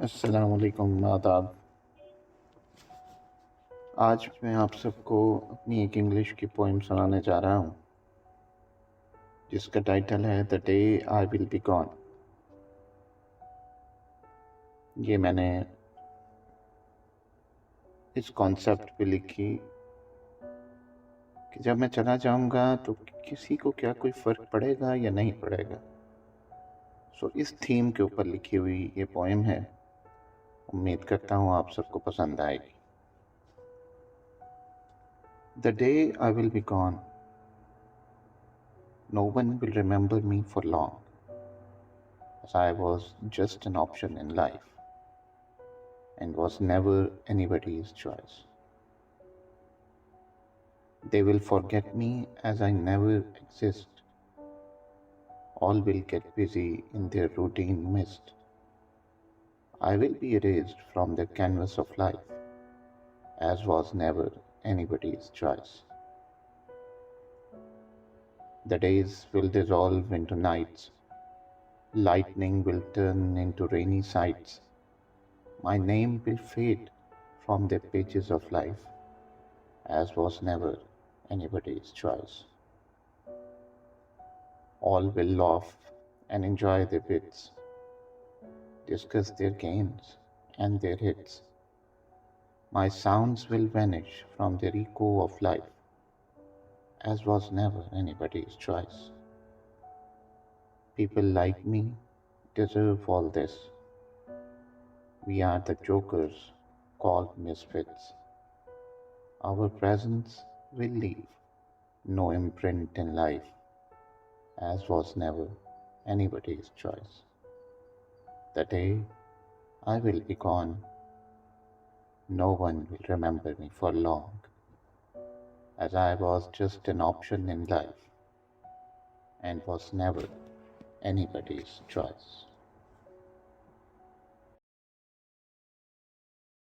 अस्सलाम वालेकुम, आदाब। आज मैं आप सबको अपनी एक इंग्लिश की पोइम सुनाने जा रहा हूँ जिसका टाइटल है the day I will be gone. ये मैंने इस कॉन्सेप्ट पे लिखी कि जब मैं चला जाऊँगा तो किसी को क्या कोई फ़र्क पड़ेगा या नहीं पड़ेगा। इस थीम के ऊपर लिखी हुई ये पोइम है। उम्मीद करता हूँ आप सबको पसंद आएगी। The day I will be gone, no one will remember me for long, as I was just an option in life and was never anybody's choice. They will forget me as I never exist. All will get busy in their routine mist. I will be erased from the canvas of life, as was never anybody's choice. The days will dissolve into nights. Lightning will turn into rainy sights. My name will fade from the pages of life, as was never anybody's choice. All will laugh and enjoy their bits, discuss their gains and their hits. My sounds will vanish from the echo of life, as was never anybody's choice. People like me deserve all this. We are the jokers called misfits. Our presence will leave no imprint in life, as was never anybody's choice. The day I will be gone, no one will remember me for long, as I was just an option in life and was never anybody's choice.